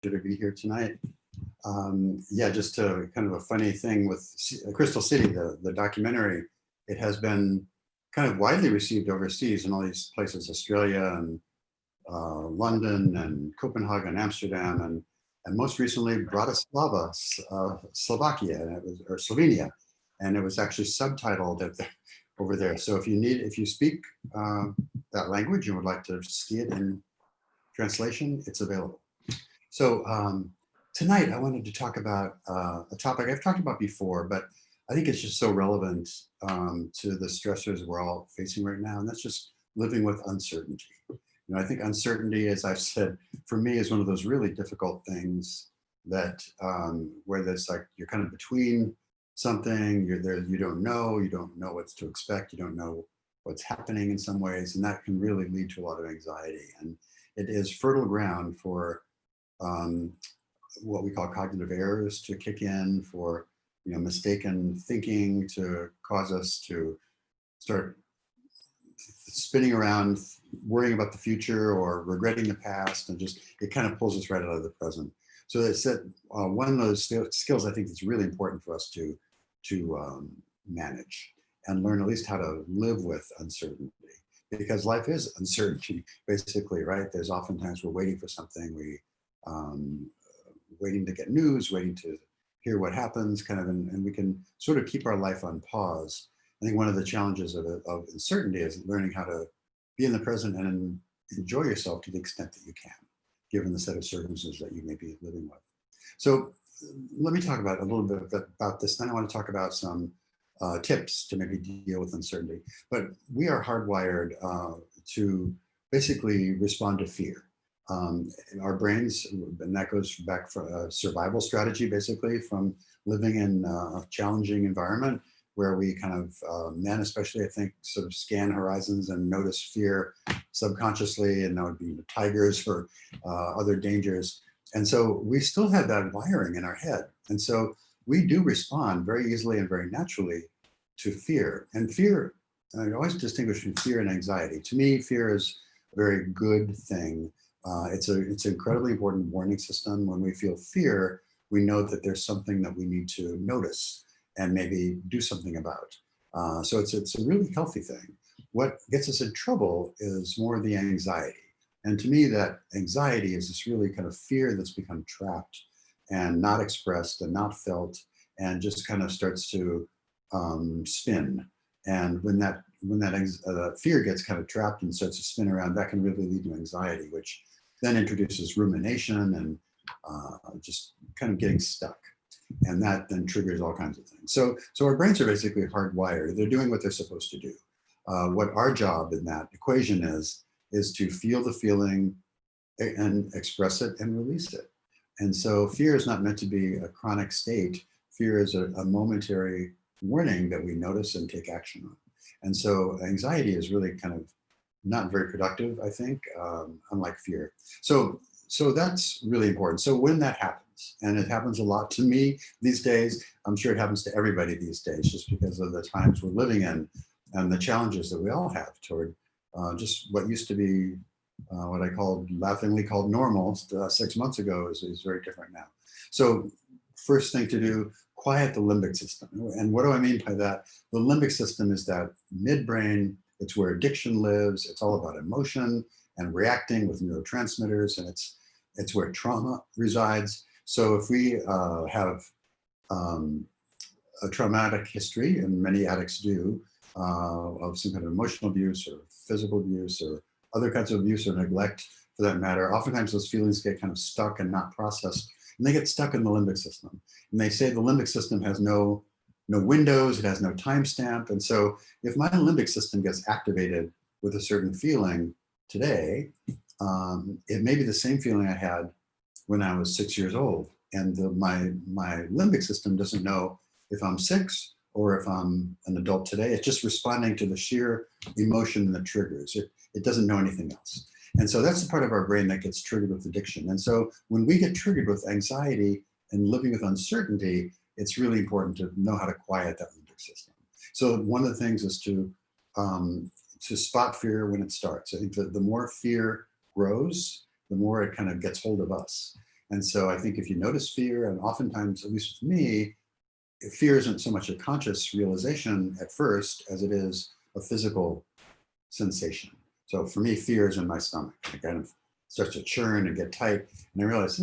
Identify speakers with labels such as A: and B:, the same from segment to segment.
A: to be here tonight. Yeah, just kind of a funny thing with Crystal City, the documentary. It has been kind of widely received overseas in all these places, Australia and London and Copenhagen, Amsterdam, and most recently Bratislava, Slovakia, and it was, or Slovenia, and it was actually subtitled over there. So if you speak that language and would like to see it in translation, it's available. So tonight I wanted to talk about a topic I've talked about before, but I think it's just so relevant to the stressors we're all facing right now, and that's just living with uncertainty. You know, I think uncertainty, as I've said, for me is one of those really difficult things that where there's like you're kind of between something, you're there, you don't know what to expect, you don't know what's happening in some ways, and that can really lead to a lot of anxiety. And it is fertile ground for what we call cognitive errors to kick in, for mistaken thinking to cause us to start spinning around, worrying about the future or regretting the past, and just it kind of pulls us right out of the present. So it's that one of those skills I think is really important for us to manage and learn at least how to live with uncertainty, because life is uncertainty basically, right? There's oftentimes we're waiting for something, waiting to get news, waiting to hear what happens, kind of, and we can sort of keep our life on pause. I think one of the challenges of uncertainty is learning how to be in the present and enjoy yourself to the extent that you can, given the set of circumstances that you may be living with. So let me talk about a little bit about this. Then I want to talk about some tips to maybe deal with uncertainty. But we are hardwired to basically respond to fear. Our brains, and that goes back for a survival strategy, basically, from living in a challenging environment where we kind of, men especially, I think, sort of scan horizons and notice fear subconsciously, and that would be tigers or other dangers. And so we still have that wiring in our head. And so we do respond very easily and very naturally to fear. And fear, I always distinguish between fear and anxiety. To me, fear is a very good thing. It's an incredibly important warning system. When we feel fear, we know that there's something that we need to notice and maybe do something about. So it's a really healthy thing. What gets us in trouble is more the anxiety. And to me, that anxiety is this really kind of fear that's become trapped and not expressed and not felt, and just kind of starts to spin. And when that fear gets kind of trapped and starts to spin around, that can really lead to anxiety, which then introduces rumination and just kind of getting stuck. And that then triggers all kinds of things. So our brains are basically hardwired. They're doing what they're supposed to do. What our job in that equation is to feel the feeling and express it and release it. And so fear is not meant to be a chronic state. Fear is a momentary warning that we notice and take action on. And so anxiety is really kind of not very productive, I think, unlike fear. So that's really important. So when that happens, and it happens a lot to me these days, I'm sure it happens to everybody these days, just because of the times we're living in and the challenges that we all have toward just what used to be what I laughingly called normal 6 months ago is very different now. So first thing to do, quiet the limbic system. And what do I mean by that? The limbic system is that midbrain. It's where addiction lives. It's all about emotion and reacting with neurotransmitters, and it's where trauma resides. So if we have a traumatic history, and many addicts do, of some kind of emotional abuse or physical abuse or other kinds of abuse or neglect for that matter, oftentimes those feelings get kind of stuck and not processed, and they get stuck in the limbic system. And they say the limbic system has no windows, it has no timestamp. And so if my limbic system gets activated with a certain feeling today, it may be the same feeling I had when I was 6 years old. And my limbic system doesn't know if I'm 6 or if I'm an adult today. It's just responding to the sheer emotion that triggers. It doesn't know anything else. And so that's the part of our brain that gets triggered with addiction. And so when we get triggered with anxiety and living with uncertainty, it's really important to know how to quiet that limbic system. So one of the things is to spot fear when it starts. I think that the more fear grows, the more it kind of gets hold of us. And so I think if you notice fear, and oftentimes, at least with me, fear isn't so much a conscious realization at first as it is a physical sensation. So for me, fear is in my stomach. It kind of starts to churn and get tight. And I realize,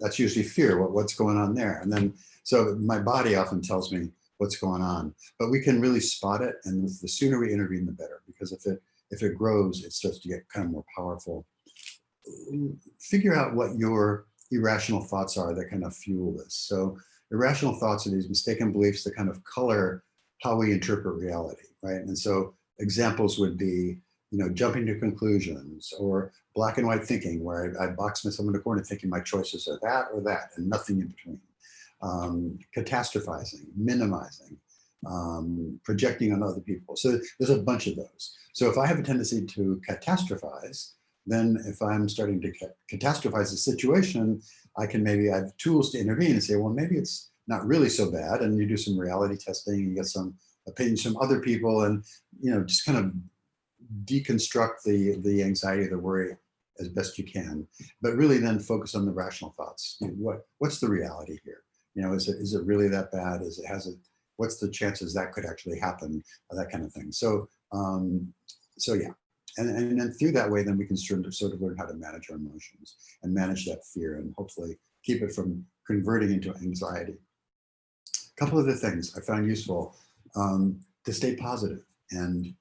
A: that's usually fear. What's going on there? And then, so my body often tells me what's going on. But we can really spot it. And the sooner we intervene, the better. Because if it grows, it starts to get kind of more powerful. Figure out what your irrational thoughts are that kind of fuel this. So irrational thoughts are these mistaken beliefs that kind of color how we interpret reality, right? And so examples would be, jumping to conclusions, or black and white thinking, where I box myself in the corner thinking my choices are that or that and nothing in between. Catastrophizing, minimizing, projecting on other people. So there's a bunch of those. So if I have a tendency to catastrophize, then if I'm starting to catastrophize the situation, I have tools to intervene and say, well, maybe it's not really so bad. And you do some reality testing, and you get some opinions from other people, and just kind of deconstruct the anxiety, the worry as best you can, but really then focus on the rational thoughts. What's the reality here? Is it really that bad? What's the chances that could actually happen? That kind of thing. So yeah. And then through that way, then we can sort of learn how to manage our emotions and manage that fear, and hopefully keep it from converting into anxiety. A couple of the things I found useful, to stay positive. And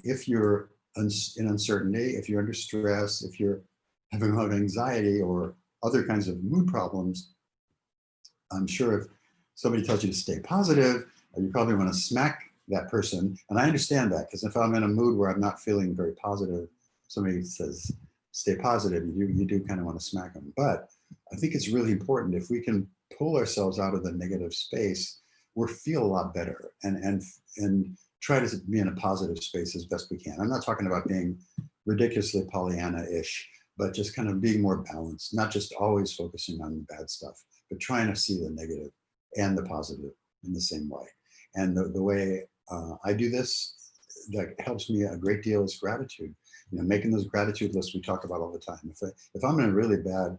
A: if you're in uncertainty, if you're under stress, if you're having a lot of anxiety or other kinds of mood problems, I'm sure if somebody tells you to stay positive, you probably want to smack that person. And I understand that, because if I'm in a mood where I'm not feeling very positive, somebody says, stay positive, you do kind of want to smack them. But I think it's really important, if we can pull ourselves out of the negative space, we'll feel a lot better, and try to be in a positive space as best we can. I'm not talking about being ridiculously Pollyanna-ish, but just kind of being more balanced, not just always focusing on the bad stuff, but trying to see the negative and the positive in the same way. And the way I do this that helps me a great deal is gratitude. Making those gratitude lists we talk about all the time. If I'm in a really bad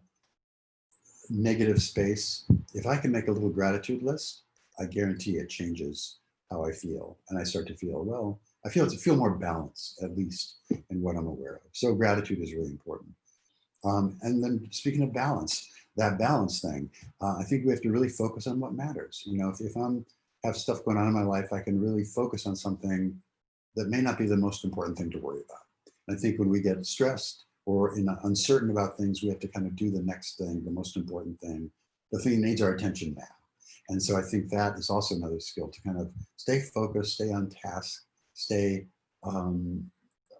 A: negative space, if I can make a little gratitude list, I guarantee it changes how I feel. And I start to feel, I feel more balanced, at least in what I'm aware of. So gratitude is really important. And then speaking of balance, that balance thing, I think we have to really focus on what matters. If I'm have stuff going on in my life, I can really focus on something that may not be the most important thing to worry about. And I think when we get stressed or uncertain about things, we have to kind of do the next thing, the most important thing, the thing that needs our attention now. And so I think that is also another skill, to kind of stay focused, stay on task, stay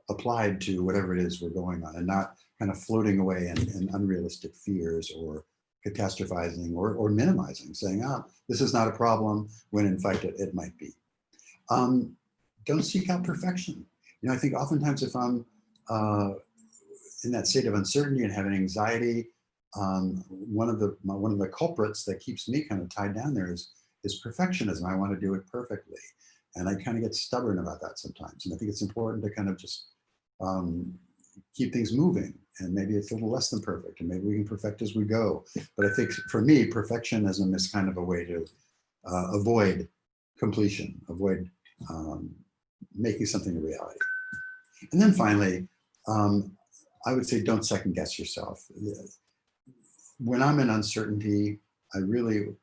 A: applied to whatever it is we're going on, and not kind of floating away in unrealistic fears or catastrophizing or minimizing, saying, this is not a problem, when in fact it might be. Don't seek out perfection. I think oftentimes if I'm in that state of uncertainty and having anxiety, one of the culprits that keeps me kind of tied down there is perfectionism. I want to do it perfectly. And I kind of get stubborn about that sometimes. And I think it's important to kind of just keep things moving. And maybe it's a little less than perfect, and maybe we can perfect as we go. But I think for me, perfectionism is kind of a way to avoid completion, avoid making something a reality. And then finally, I would say don't second guess yourself. When I'm in uncertainty, I really,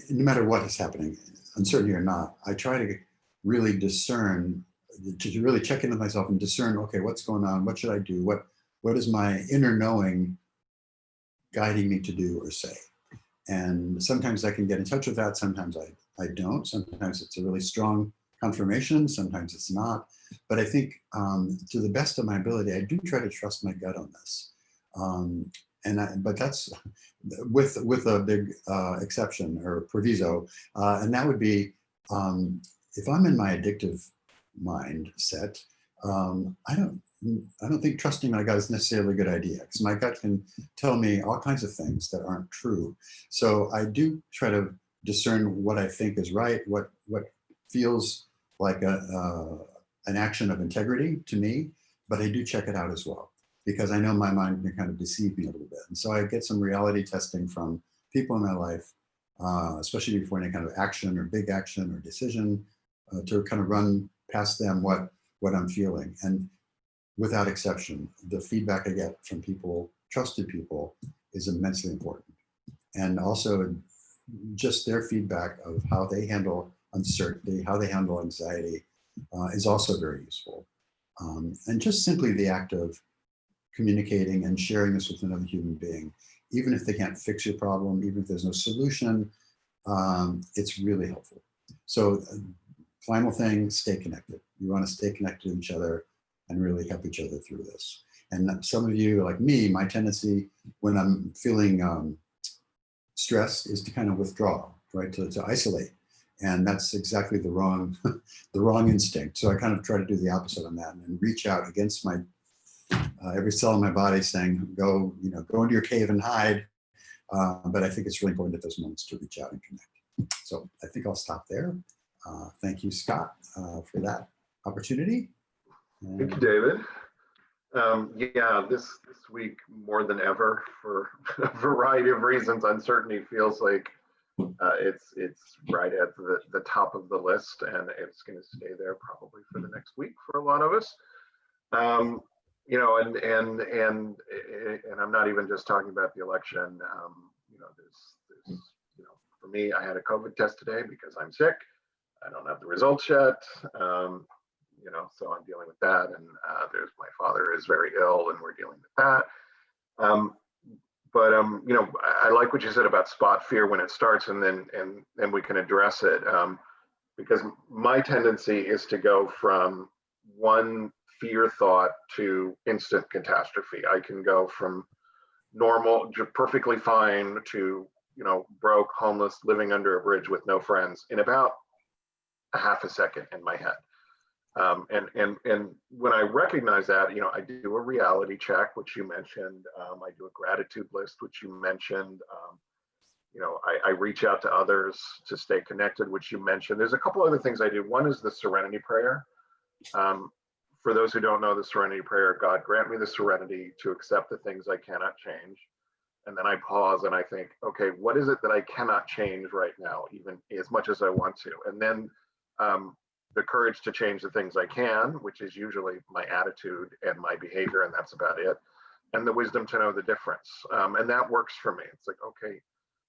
A: no matter what is happening, uncertainty or not, I try to really discern, to really check in with myself and discern, okay, what's going on? What should I do? What is my inner knowing guiding me to do or say? And sometimes I can get in touch with that. Sometimes I don't. Sometimes it's a really strong confirmation. Sometimes it's not. But I think to the best of my ability, I do try to trust my gut on this. But that's with a big exception or proviso, and that would be if I'm in my addictive mindset, I don't think trusting my gut is necessarily a good idea, because my gut can tell me all kinds of things that aren't true. So I do try to discern what I think is right, what feels like an action of integrity to me, but I do check it out as well. because I know my mind can kind of deceive me a little bit. And so I get some reality testing from people in my life, especially before any kind of action or big action or decision, to kind of run past them what I'm feeling. And without exception, the feedback I get from people, trusted people, is immensely important. And also just their feedback of how they handle uncertainty, how they handle anxiety, is also very useful. And just simply the act of communicating and sharing this with another human being, even if they can't fix your problem, even if there's no solution, it's really helpful. So final thing, stay connected. You want to stay connected to each other and really help each other through this. And some of you, like me, my tendency when I'm feeling stress is to kind of withdraw, right? To isolate. And that's exactly the wrong, the wrong instinct. So I kind of try to do the opposite on that and reach out against my every cell in my body saying, go into your cave and hide. But I think it's really important at those moments to reach out and connect. So I think I'll stop there. Thank you, Scott, for that opportunity.
B: Thank you, David. Yeah, this week more than ever, for a variety of reasons, uncertainty feels like it's right at the top of the list, and it's going to stay there probably for the next week for a lot of us. You know, and I'm not even just talking about the election. You know, there's you know, for me, I had a COVID test today because I'm sick. I don't have the results yet. You know, so I'm dealing with that, and there's my father is very ill, and we're dealing with that. You know, I like what you said about spot fear when it starts, and then we can address it, because my tendency is to go from one fear thought to instant catastrophe. I can go from normal, perfectly fine, to, you know, broke, homeless, living under a bridge with no friends in about a half a second in my head. And when I recognize that, you know, I do a reality check, which you mentioned. I do a gratitude list, which you mentioned. You know, I reach out to others to stay connected, which you mentioned. There's a couple other things I do. One is the Serenity Prayer. For those who don't know the Serenity Prayer, God grant me the serenity to accept the things I cannot change. And then I pause and I think, okay, what is it that I cannot change right now, even as much as I want to? And then the courage to change the things I can, which is usually my attitude and my behavior, and that's about it. And the wisdom to know the difference. And that works for me. It's like, okay,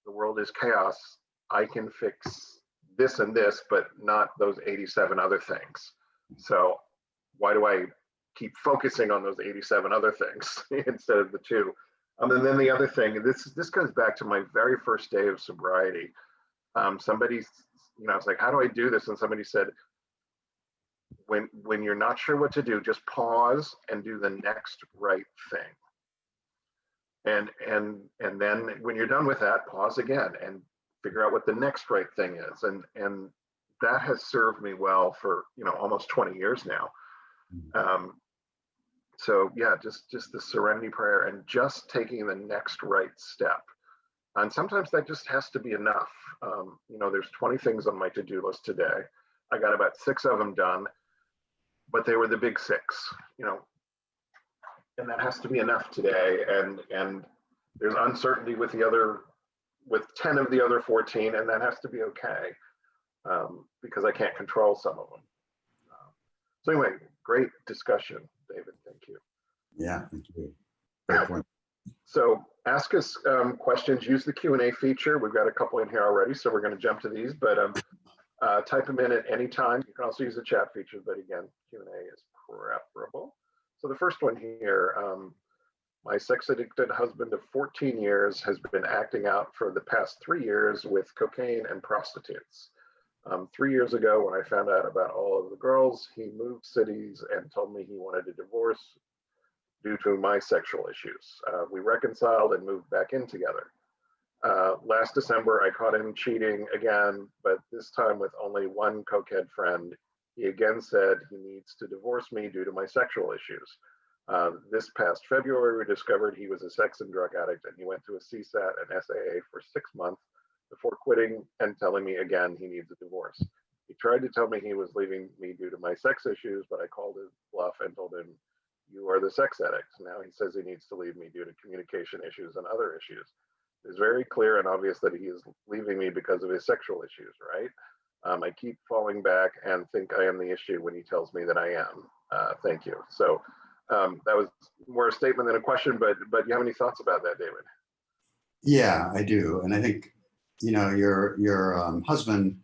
B: the world is chaos. I can fix this and this, but not those 87 other things. So why do I keep focusing on those 87 other things instead of the two? And then the other thing, this goes back to my very first day of sobriety. Somebody, you know, I was like, how do I do this? And somebody said, when you're not sure what to do, just pause and do the next right thing. And then when you're done with that, pause again and figure out what the next right thing is. And that has served me well for, you know, almost 20 years now. So yeah, just the Serenity Prayer and just taking the next right step. And sometimes that just has to be enough. You know, there's 20 things on my to-do list today. I got about 6 of them done, but they were the big 6, you know, and that has to be enough today. And there's uncertainty with 10 of the other 14, and that has to be okay, because I can't control some of them. So anyway, great discussion, David. Thank you.
A: Yeah, thank you. Great point.
B: So ask us questions. Use the Q&A feature. We've got a couple in here already, so we're going to jump to these. But type them in at any time. You can also use the chat feature, but again, Q&A is preferable. So the first one here, my sex addicted husband of 14 years has been acting out for the past 3 years with cocaine and prostitutes. 3 years ago, when I found out about all of the girls, he moved cities and told me he wanted a divorce due to my sexual issues. We reconciled and moved back in together. Last December, I caught him cheating again, but this time with only one cokehead friend. He again said he needs to divorce me due to my sexual issues. This past February, we discovered he was a sex and drug addict, and he went to a CSAT and SAA for 6 months before quitting and telling me again he needs a divorce. He tried to tell me he was leaving me due to my sex issues, but I called his bluff and told him, you are the sex addict. Now he says he needs to leave me due to communication issues and other issues. It's very clear and obvious that he is leaving me because of his sexual issues, right? I keep falling back and think I am the issue when he tells me that I am. Thank you. So that was more a statement than a question, but you have any thoughts about that, David?
A: Yeah, I do. And I think, your husband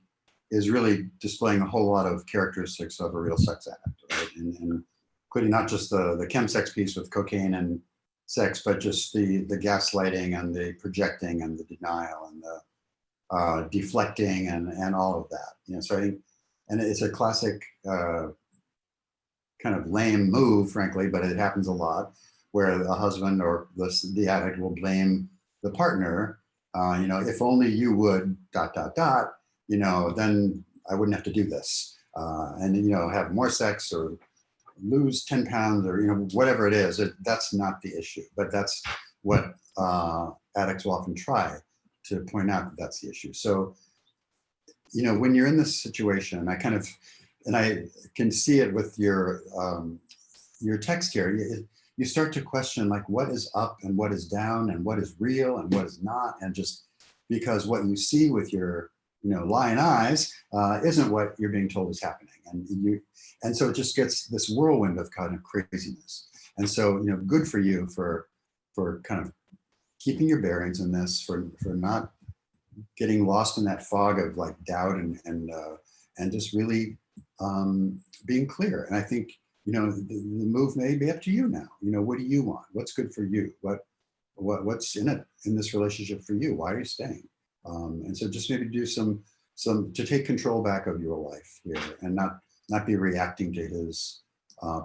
A: is really displaying a whole lot of characteristics of a real sex addict, right? And including not just the chemsex piece with cocaine and sex, but just the gaslighting and the projecting and the denial and the deflecting and all of that. So I think, and it's a classic kind of lame move, frankly, but it happens a lot, where the husband or the addict will blame the partner. If only you would ... then I wouldn't have to do this, and have more sex or lose 10 pounds or whatever it is. That's not the issue, but that's what addicts will often try to point out that that's the issue. So when you're in this situation, I can see it with your text here. You start to question, like, what is up and what is down and what is real and what is not, and just because what you see with your lying eyes isn't what you're being told is happening, and so it just gets this whirlwind of kind of craziness. And so good for you for kind of keeping your bearings in this, for not getting lost in that fog of like doubt and just really being clear. And I think the move may be up to you now. What do you want? What's good for you? What's in it in this relationship for you? Why are you staying? And so just maybe do some to take control back of your life here, and not be reacting to his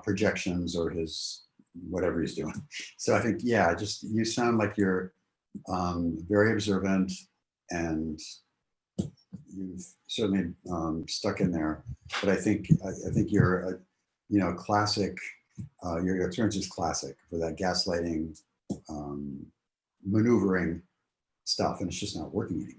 A: projections or his whatever he's doing. So I think, yeah, just you sound like you're very observant, and you've certainly stuck in there. But I think you're classic. Your experience is classic for that gaslighting, maneuvering stuff, and it's just not working anymore.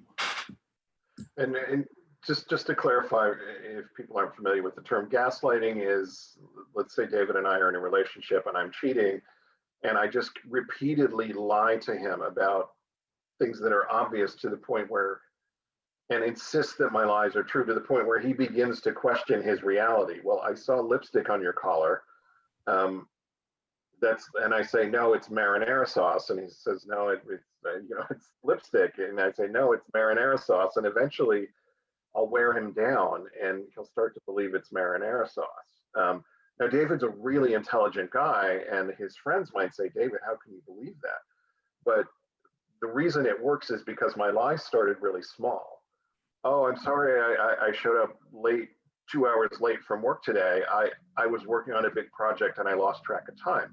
B: And just to clarify, if people aren't familiar with the term, gaslighting is, let's say David and I are in a relationship and I'm cheating, and I just repeatedly lie to him about things that are obvious to the point where, and insist that my lies are true to the point where he begins to question his reality. Well, I saw lipstick on your collar. And I say, no, it's marinara sauce. And he says, no, it's lipstick. And I say, no, it's marinara sauce. And eventually I'll wear him down and he'll start to believe it's marinara sauce. Now, David's a really intelligent guy, and his friends might say, David, how can you believe that? But the reason it works is because my lies started really small. Oh, I'm sorry, I showed up late, 2 hours late from work today. I was working on a big project and I lost track of time.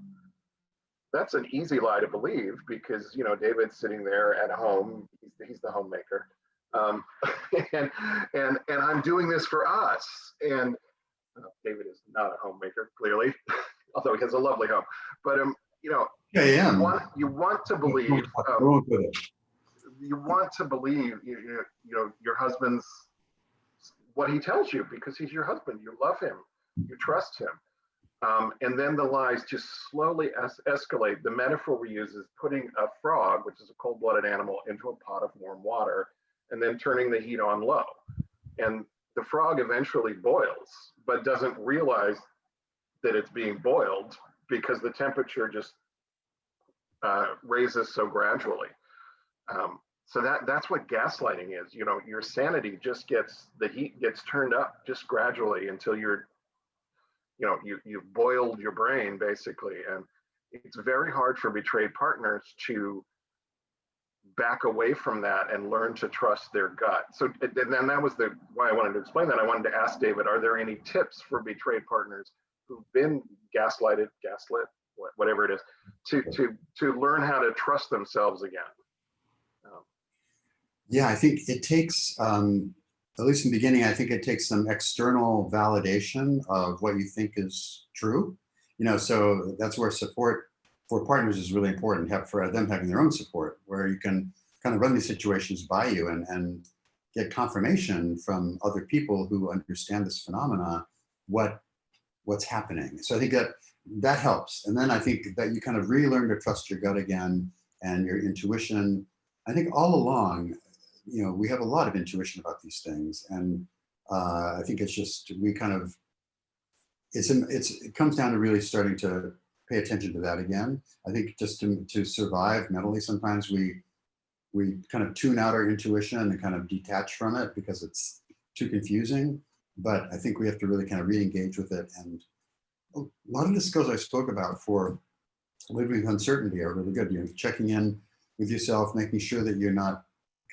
B: That's an easy lie to believe, because David's sitting there at home. He's the homemaker, and I'm doing this for us. And David is not a homemaker, clearly, although he has a lovely home. But
A: Yeah, I am.
B: You want to believe. You want to believe your husband's what he tells you, because he's your husband. You love him. You trust him. And then the lies just slowly escalate. The metaphor we use is putting a frog, which is a cold-blooded animal, into a pot of warm water, and then turning the heat on low. And the frog eventually boils, but doesn't realize that it's being boiled because the temperature just raises so gradually. So that's what gaslighting is. Your sanity just the heat gets turned up just gradually until you've boiled your brain, basically. And it's very hard for betrayed partners to back away from that and learn to trust their gut. So then that was why I wanted to explain that. I wanted to ask David, are there any tips for betrayed partners who've been gaslighted, gaslit, whatever it is, to learn how to trust themselves again?
A: Yeah, I think it takes, at least in the beginning, I think it takes some external validation of what you think is true. So that's where support for partners is really important, for them having their own support, where you can kind of run these situations by you and get confirmation from other people who understand this phenomena, what's happening. So I think that helps. And then I think that you kind of relearn to trust your gut again and your intuition. I think all along, we have a lot of intuition about these things. And I think it's just, we kind of, it comes down to really starting to pay attention to that again. I think just to survive mentally, sometimes we kind of tune out our intuition and kind of detach from it because it's too confusing. But I think we have to really kind of re-engage with it. And a lot of the skills I spoke about for living with uncertainty are really good. Checking in with yourself, making sure that you're not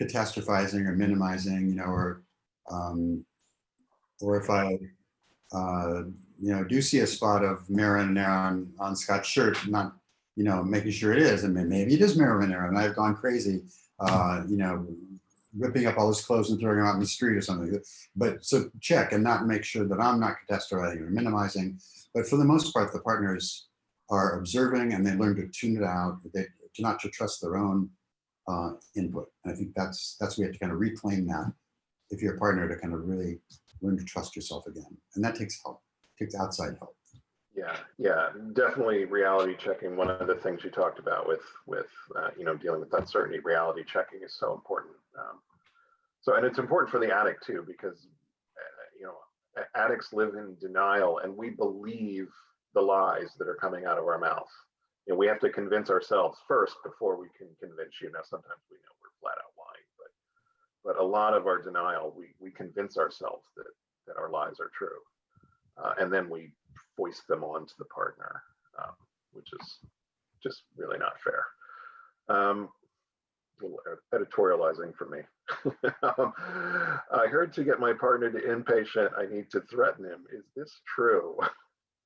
A: catastrophizing or minimizing, or if I, do see a spot of marinara on Scott's shirt, not, making sure it is, and maybe it is marinara, and I've gone crazy, ripping up all his clothes and throwing them out in the street or something. But so check and not make sure that I'm not catastrophizing or minimizing. But for the most part, the partners are observing and they learn to tune it out, not to trust their own input. And I think that's we have to kind of reclaim that if you're a partner, to kind of really learn to trust yourself again. And that takes help, takes outside help.
B: Yeah, definitely reality checking. One of the things you talked about with dealing with uncertainty, reality checking is so important. And it's important for the addict too, because addicts live in denial and we believe the lies that are coming out of our mouth. We have to convince ourselves first before we can convince you. Now, sometimes we know we're flat out lying, but a lot of our denial, we convince ourselves that our lies are true, and then we foist them onto the partner, which is just really not fair. Editorializing for me. I heard to get my partner to inpatient, I need to threaten him. Is this true?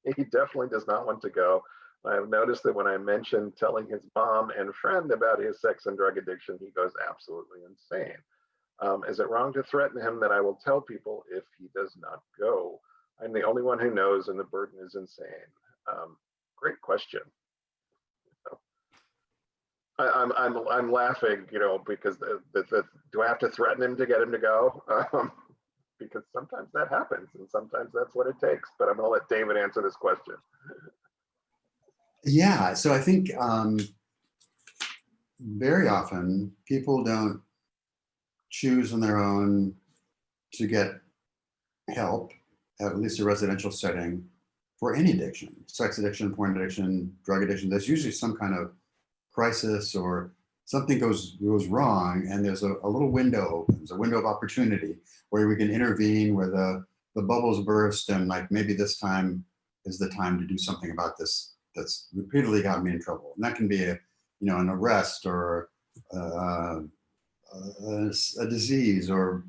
B: He definitely does not want to go. I have noticed that when I mention telling his mom and friend about his sex and drug addiction, he goes absolutely insane. Is it wrong to threaten him that I will tell people if he does not go? I'm the only one who knows and the burden is insane. Great question. I'm laughing, because do I have to threaten him to get him to go? Because sometimes that happens and sometimes that's what it takes. But I'm going to let David answer this question.
A: Yeah, so I think very often people don't choose on their own to get help, at least a residential setting, for any addiction, sex addiction, porn addiction, drug addiction. There's usually some kind of crisis or something goes wrong, and there's a little window opens, a window of opportunity where we can intervene, where the bubbles burst, and like maybe this time is the time to do something about this that's repeatedly gotten me in trouble. And that can be an arrest or a disease or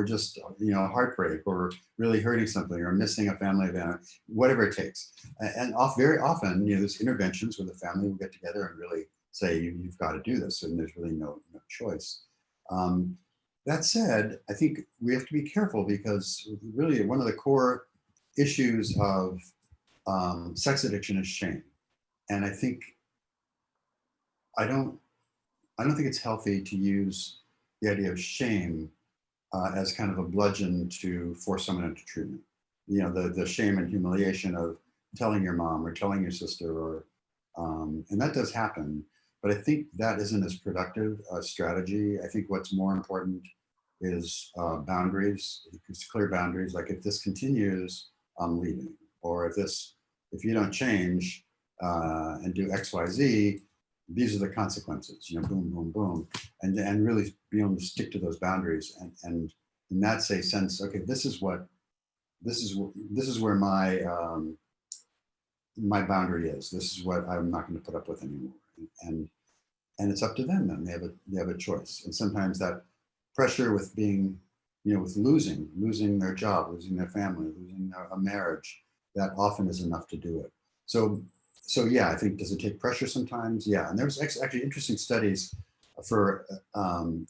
A: just heartbreak or really hurting something or missing a family event, whatever it takes. And very often, there's interventions where the family will get together and really say, you've got to do this, and there's really no choice. That said, I think we have to be careful, because really one of the core issues of sex addiction is shame. And I don't think it's healthy to use the idea of shame as kind of a bludgeon to force someone into treatment. The shame and humiliation of telling your mom or telling your sister, or and that does happen. But I think that isn't as productive a strategy. I think what's more important is boundaries, clear boundaries. Like, if this continues, I'm leaving. Or if you don't change and do X, Y, Z, these are the consequences. Boom, boom, boom, and really be able to stick to those boundaries. And in that sense, okay, this is where my my boundary is. This is what I'm not going to put up with anymore. And it's up to them then. They have a choice. And sometimes that pressure with being, with losing their job, losing their family, losing a marriage, that often is enough to do it. So yeah, I think, does it take pressure sometimes? Yeah. And there's actually interesting studies for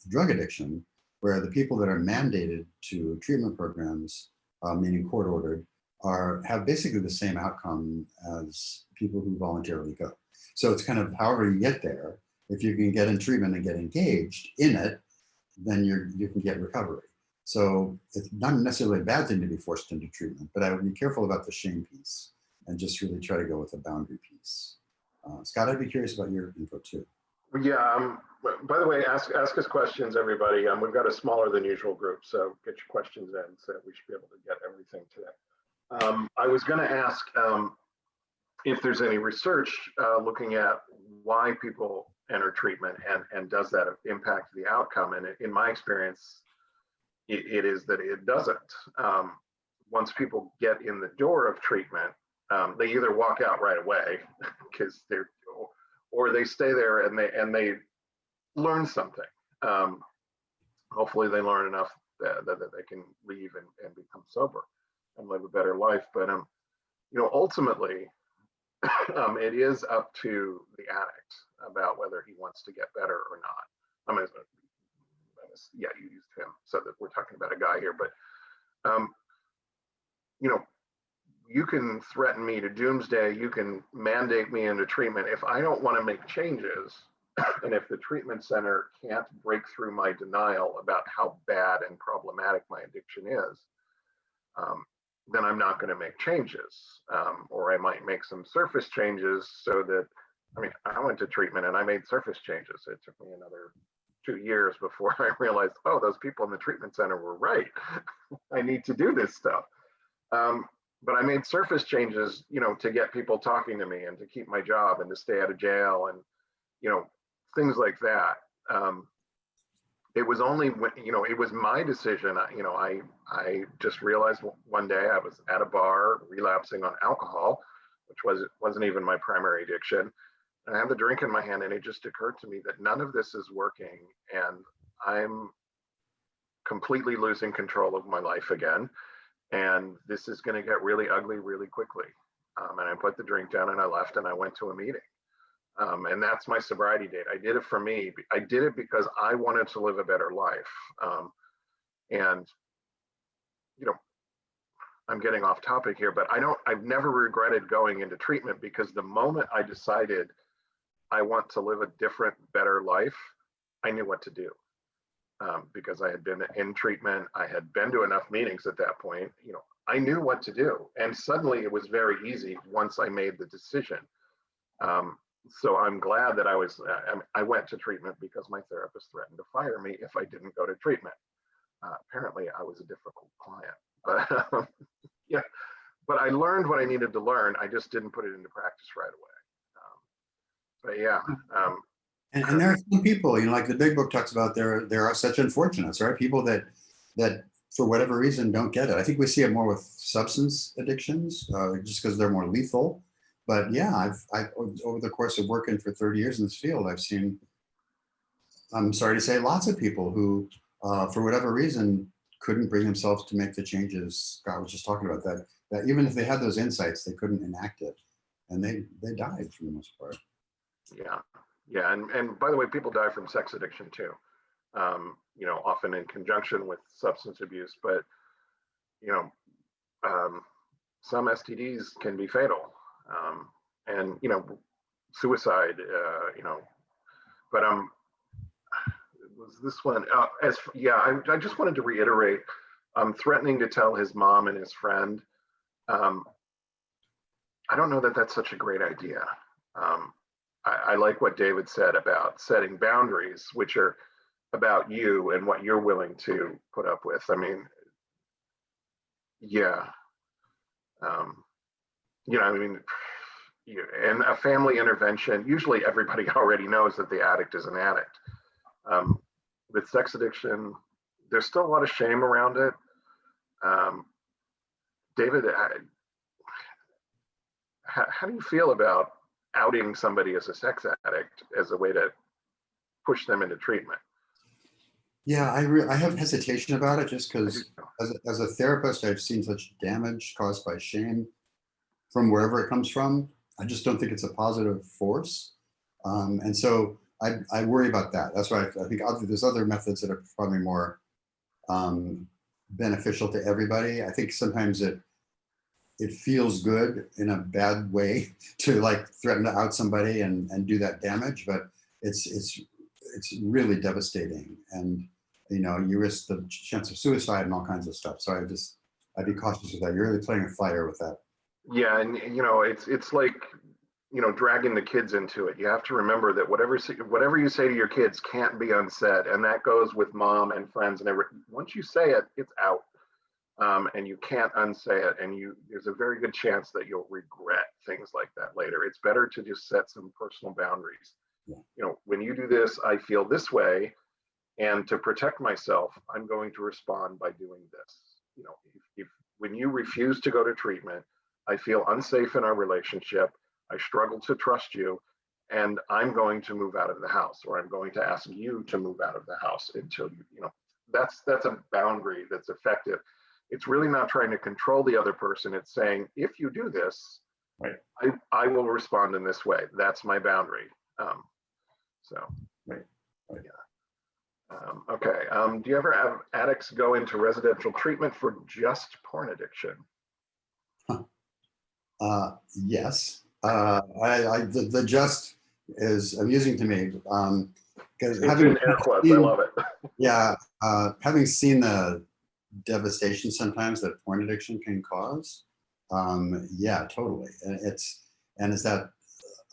A: drug addiction, where the people that are mandated to treatment programs, meaning court ordered, have basically the same outcome as people who voluntarily go. So it's kind of, however you get there, if you can get in treatment and get engaged in it, then you can get recovery. So it's not necessarily a bad thing to be forced into treatment, but I would be careful about the shame piece. and just really try to go with a boundary piece. Scott, I'd be curious about your info too.
B: Yeah. By the way, ask us questions, everybody. We've got a smaller than usual group, so get your questions in. So we should be able to get everything today. I was going to ask if there's any research looking at why people enter treatment and does that impact the outcome. And in my experience, it is that it doesn't. Once people get in the door of treatment, they either walk out right away because or they stay there and they learn something. Hopefully they learn enough that they can leave and become sober and live a better life. But ultimately, it is up to the addict about whether he wants to get better or not. Yeah, you used him, so that we're talking about a guy here, but you can threaten me to doomsday, you can mandate me into treatment. If I don't want to make changes, and if the treatment center can't break through my denial about how bad and problematic my addiction is, then I'm not going to make changes. Or I might make some surface changes so that, I went to treatment and I made surface changes. It took me another 2 years before I realized, oh, those people in the treatment center were right. I need to do this stuff. But I made surface changes, to get people talking to me and to keep my job and to stay out of jail and, things like that. It was only when, it was my decision. I just realized one day I was at a bar relapsing on alcohol, which wasn't even my primary addiction. And I had the drink in my hand, and it just occurred to me that none of this is working, and I'm completely losing control of my life again. And this is going to get really ugly really quickly. And I put the drink down and I left and I went to a meeting. And that's my sobriety date. I did it for me. I did it because I wanted to live a better life. And, I'm getting off topic here, but I've never regretted going into treatment, because the moment I decided I want to live a different, better life, I knew what to do. Because I had been in treatment, I had been to enough meetings at that point, I knew what to do. And suddenly it was very easy once I made the decision. So I'm glad that I went to treatment, because my therapist threatened to fire me if I didn't go to treatment. Apparently I was a difficult client, but yeah, but I learned what I needed to learn. I just didn't put it into practice right away. But yeah.
A: And there are some people, like the big book talks about, there are such unfortunates, right? People that for whatever reason don't get it. I think we see it more with substance addictions, just because they're more lethal. But yeah, I've over the course of working for 30 years in this field, I've seen, I'm sorry to say, lots of people who, for whatever reason, couldn't bring themselves to make the changes Scott was just talking about. That even if they had those insights, they couldn't enact it, and they died for the most part.
B: Yeah, and by the way, people die from sex addiction too. Often in conjunction with substance abuse, but some STDs can be fatal, and suicide. But was this one? I just wanted to reiterate. Threatening to tell his mom and his friend. I don't know that that's such a great idea. I like what David said about setting boundaries, which are about you and what you're willing to put up with. And a family intervention, usually everybody already knows that the addict is an addict. With sex addiction, there's still a lot of shame around it. David, how do you feel about outing somebody as a sex addict as a way to push them into treatment?
A: Yeah, I have hesitation about it, just because as a therapist, I've seen such damage caused by shame from wherever it comes from. I just don't think it's a positive force. And so I worry about that. That's why I think there's other methods that are probably more beneficial to everybody. I think sometimes it feels good in a bad way to threaten to out somebody and do that damage, but it's really devastating, and you risk the chance of suicide and all kinds of stuff. So I'd be cautious with that. You're really playing a fire with that.
B: Yeah, and it's like, dragging the kids into it. You have to remember that whatever you say to your kids can't be unsaid, and that goes with mom and friends and everything. Once you say it, it's out, and you can't unsay it. And there's a very good chance that you'll regret things like that later. It's better to just set some personal boundaries.
A: Yeah.
B: When you do this, I feel this way, and to protect myself, I'm going to respond by doing this. If when you refuse to go to treatment, I feel unsafe in our relationship. I struggle to trust you, and I'm going to move out of the house, or I'm going to ask you to move out of the house until that's a boundary that's effective. It's really not trying to control the other person. It's saying, if you do this,
A: Right.
B: I will respond in this way. That's my boundary.
A: Right.
B: Okay. Do you ever have addicts go into residential treatment for just porn addiction?
A: Yes. The just is amusing to me.
B: It's in air quotes. I love it.
A: Yeah. Having seen the devastation sometimes that porn addiction can cause. Yeah, totally. And is that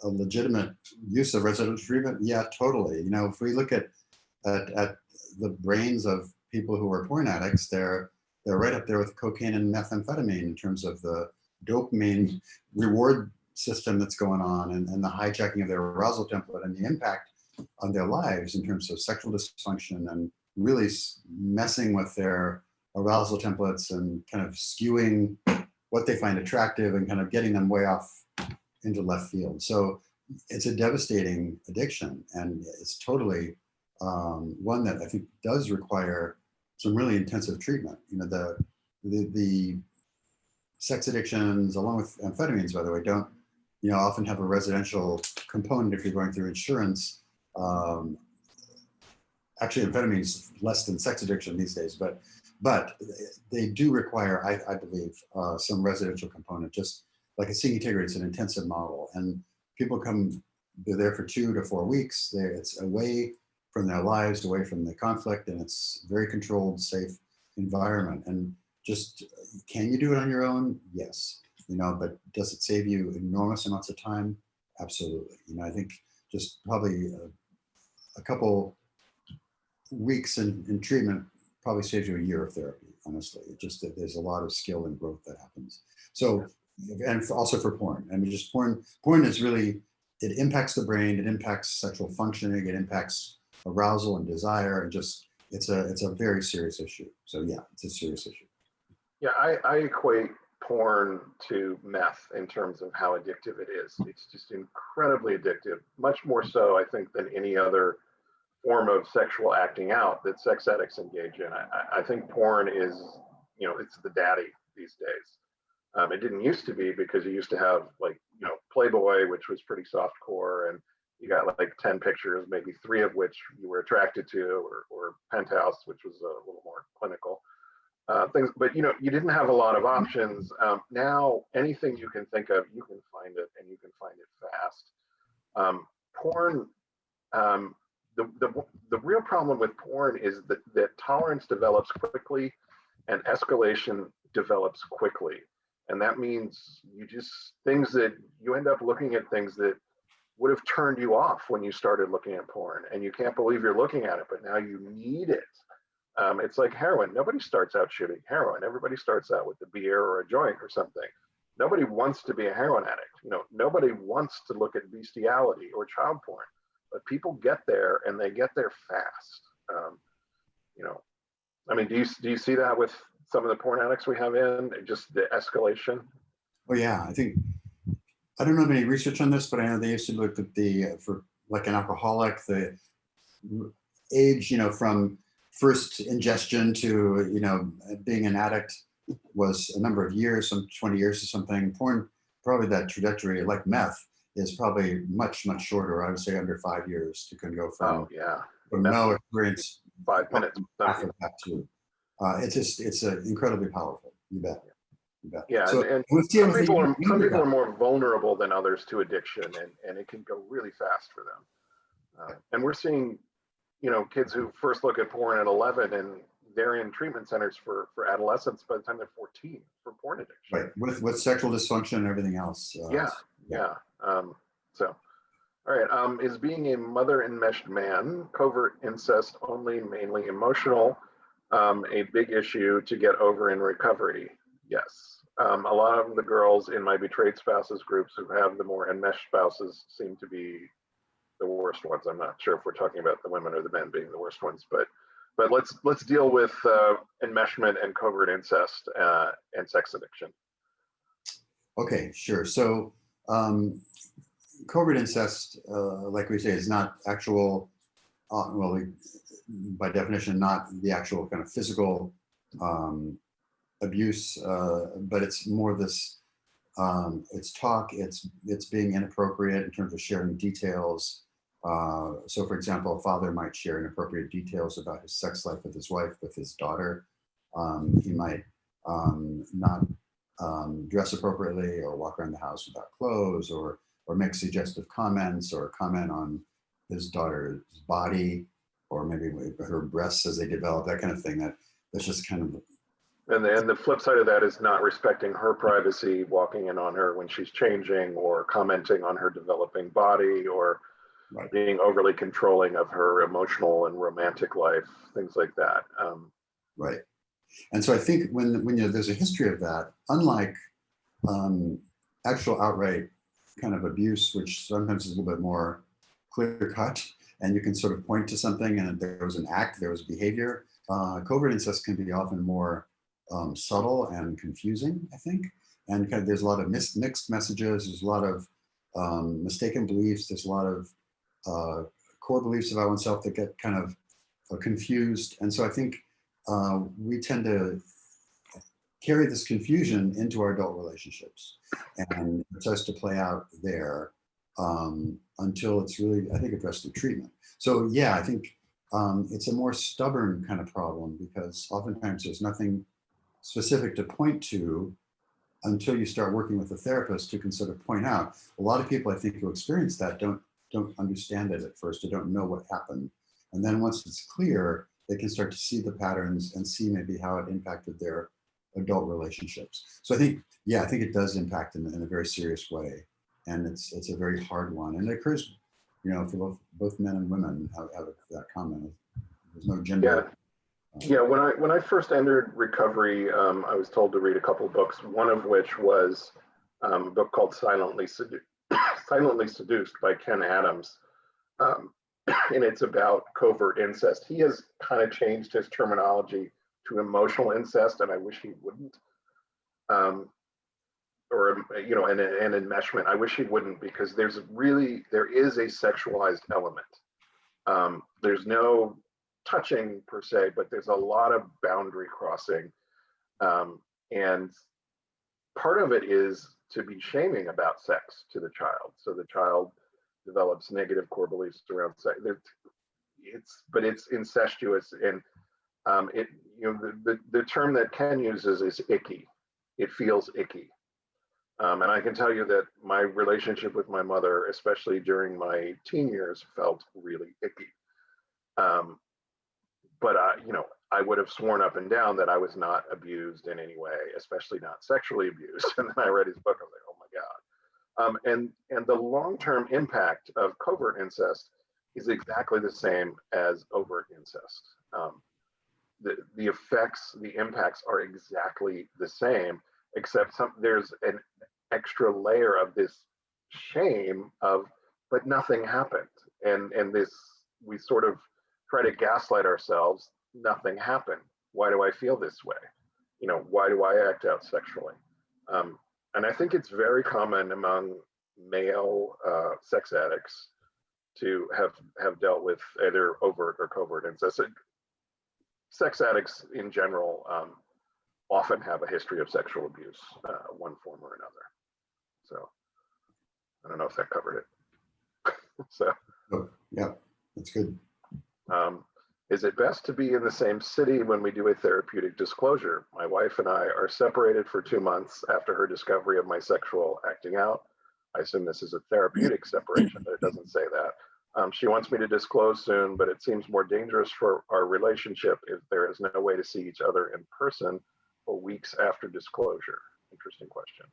A: a legitimate use of residential treatment? Yeah, totally. If we look at the brains of people who are porn addicts, they're right up there with cocaine and methamphetamine in terms of the dopamine reward system that's going on, and the hijacking of their arousal template, and the impact on their lives in terms of sexual dysfunction, and really messing with their arousal templates and kind of skewing what they find attractive and kind of getting them way off into left field. So it's a devastating addiction, and it's totally one that I think does require some really intensive treatment. The sex addictions, along with amphetamines, by the way, don't often have a residential component if you're going through insurance. Actually, amphetamines less than sex addiction these days, but they do require, I believe, some residential component. Just like a seeing integrity, it's an intensive model, and people they're there for 2 to 4 weeks. It's away from their lives, away from the conflict, and it's very controlled, safe environment. And just, can you do it on your own? Yes. But does it save you enormous amounts of time? Absolutely. I think just probably a couple weeks in treatment probably saves you a year of therapy, honestly. It just, there's a lot of skill and growth that happens. So, and also for porn. I mean, just porn is really, it impacts the brain, it impacts sexual functioning, it impacts arousal and desire, and just, it's a very serious issue. So yeah, it's a serious issue.
B: Yeah, I equate porn to meth in terms of how addictive it is. It's just incredibly addictive, much more so, I think, than any other form of sexual acting out that sex addicts engage in. I think porn is, it's the daddy these days. It didn't used to be, because you used to have Playboy, which was pretty softcore, and you got like 10 pictures, maybe 3 of which you were attracted to, or Penthouse, which was a little more clinical. Things, but you didn't have a lot of options. Now anything you can think of, you can find it, and you can find it fast. Porn, the real problem with porn is that tolerance develops quickly, and escalation develops quickly, and that means things that you end up looking at, things that would have turned you off when you started looking at porn, and you can't believe you're looking at it, but now you need it. It's like heroin. Nobody starts out shooting heroin. Everybody starts out with a beer or a joint or something. Nobody wants to be a heroin addict. Nobody wants to look at bestiality or child porn, but people get there, and they get there fast. I mean, do you see that with some of the porn addicts we have in, just the escalation?
A: Oh yeah, I don't know of any research on this, but I know they used to look at for like an alcoholic, the age, from first ingestion to, being an addict was a number of years, some 20 years or something. Porn, probably that trajectory, like meth, is probably much, much shorter. I would say under 5 years. You can go from no experience,
B: 5 minutes.
A: After that too. It's incredibly powerful. You bet.
B: Yeah,
A: so,
B: and some people are more vulnerable than others to addiction, and it can go really fast for them. And we're seeing, kids who first look at porn at 11, and they're in treatment centers for adolescents by the time they're 14 for porn addiction.
A: Right, with sexual dysfunction and everything else.
B: Yeah. So, all right. Is being a mother enmeshed man, covert incest only, mainly emotional, a big issue to get over in recovery? Yes. A lot of the girls in my betrayed spouses groups who have the more enmeshed spouses seem to be the worst ones. I'm not sure if we're talking about the women or the men being the worst ones, but let's deal with enmeshment and covert incest and sex addiction.
A: Okay, sure. So covert incest, like we say, is not actual, well, by definition, not the actual kind of physical abuse, but it's more this, it's talk, it's being inappropriate in terms of sharing details. So for example, a father might share inappropriate details about his sex life with his wife, with his daughter. He might not dress appropriately or walk around the house without clothes, or make suggestive comments or comment on his daughter's body, or maybe her breasts as they develop, that kind of thing. That's just kind of.
B: And the flip side of that is not respecting her privacy, walking in on her when she's changing, or commenting on her developing body, or
A: Right.
B: being overly controlling of her emotional and romantic life, things like that.
A: Right. And so I think when there's a history of that, unlike actual outright kind of abuse, which sometimes is a little bit more clear cut, and you can sort of point to something and there was an act, there was behavior. Covert incest can be often more subtle and confusing, I think. And kind of, there's a lot of mixed messages. There's a lot of mistaken beliefs. There's a lot of core beliefs about oneself that get kind of confused. And so I think we tend to carry this confusion into our adult relationships, and it starts to play out there until it's really, I think, addressed through treatment. So yeah, I think it's a more stubborn kind of problem, because oftentimes there's nothing specific to point to until you start working with a therapist who can sort of point out. A lot of people, I think, who experience that don't understand it at first, or don't know what happened. And then once it's clear, they can start to see the patterns and see maybe how it impacted their adult relationships. So I think, yeah, I think it does impact in a very serious way. And it's a very hard one. And it occurs, for both men and women have that common. There's no gender.
B: Yeah, when I first entered recovery, I was told to read a couple of books, one of which was a book called Silently Seduced by Ken Adams. And it's about covert incest. He has kind of changed his terminology to emotional incest, and I wish he wouldn't. Or an enmeshment. I wish he wouldn't, because there is a sexualized element. There's no touching per se, but there's a lot of boundary crossing. And part of it is to be shaming about sex to the child. So the child develops negative core beliefs around sex. But it's incestuous, and the term that Ken uses is icky. It feels icky. And I can tell you that my relationship with my mother, especially during my teen years, felt really icky. But I would have sworn up and down that I was not abused in any way, especially not sexually abused. And then I read his book. I was like, oh my God. And the long-term impact of covert incest is exactly the same as overt incest. The effects, the impacts are exactly the same, except there's an extra layer of this shame but nothing happened. And this, we sort of try to gaslight ourselves. Nothing happened. Why do I feel this way? Why do I act out sexually? And I think it's very common among male sex addicts to have dealt with either overt or covert incest. Sex addicts in general often have a history of sexual abuse, one form or another. So I don't know if that covered it. So,
A: yeah, that's good.
B: Is it best to be in the same city when we do a therapeutic disclosure? My wife and I are separated for 2 months after her discovery of my sexual acting out. I assume this is a therapeutic separation, but it doesn't say that. She wants me to disclose soon, but it seems more dangerous for our relationship if there is no way to see each other in person for weeks after disclosure. Interesting question.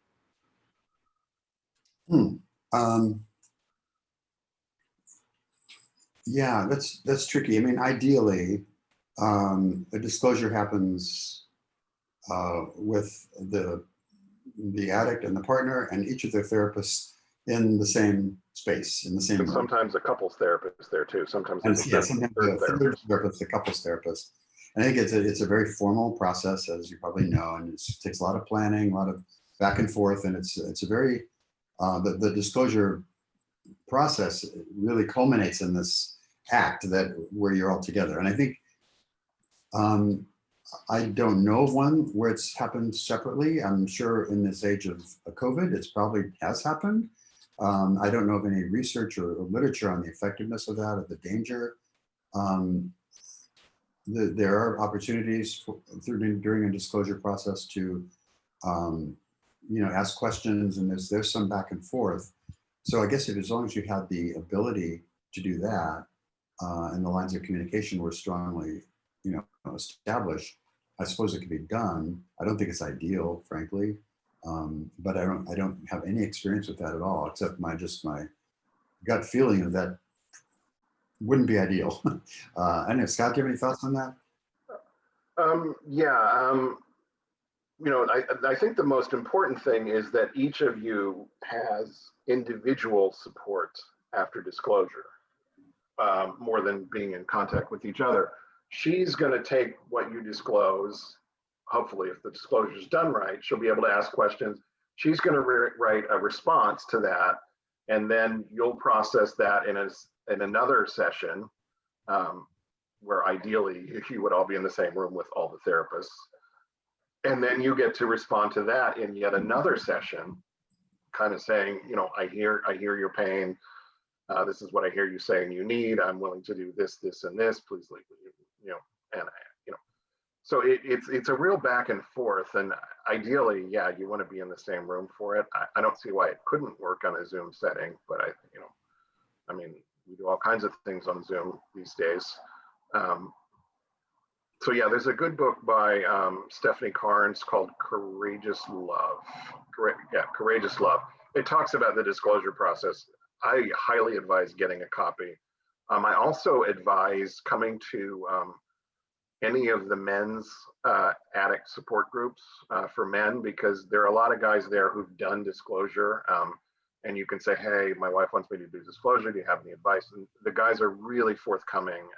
A: Yeah, that's tricky. I mean, ideally, a disclosure happens with the addict and the partner and each of their therapists in the same space, in the same
B: And
A: room.
B: sometimes a couples therapist there too. Sometimes
A: And
B: there's
A: yeah,
B: a
A: sometimes
B: third
A: a third
B: therapist.
A: therapist, a couples therapist. And I think it's a very formal process, as you probably know, and it takes a lot of planning, a lot of back and forth, and it's a very the disclosure process really culminates in this act that where you're all together. And I think I don't know of one where it's happened separately. I'm sure in this age of COVID, it's probably has happened. I don't know of any research or literature on the effectiveness of that, or the danger. There are opportunities during a disclosure process to, ask questions, and there's some back and forth. So I guess as long as you have the ability to do that, and the lines of communication were strongly, established, I suppose it could be done. I don't think it's ideal, frankly, but I don't have any experience with that at all, except my gut feeling of that wouldn't be ideal. I don't know, Scott, do you have any thoughts on that?
B: I think the most important thing is that each of you has individual support after disclosure, more than being in contact with each other. She's going to take what you disclose. Hopefully, if the disclosure is done right, she'll be able to ask questions. She's going to write a response to that, and then you'll process that in another session, where ideally you would all be in the same room with all the therapists. And then you get to respond to that in yet another session, kind of saying, I hear your pain. This is what I hear you saying you need. I'm willing to do this, this, and this. Please leave me, So it's a real back and forth. And ideally, yeah, you want to be in the same room for it. I don't see why it couldn't work on a Zoom setting, but we do all kinds of things on Zoom these days. So yeah, there's a good book by Stephanie Carnes called Courageous Love. Courageous Love. It talks about the disclosure process. I highly advise getting a copy. I also advise coming to any of the men's addict support groups for men, because there are a lot of guys there who've done disclosure. And you can say, hey, my wife wants me to do disclosure. Do you have any advice? And the guys are really forthcoming.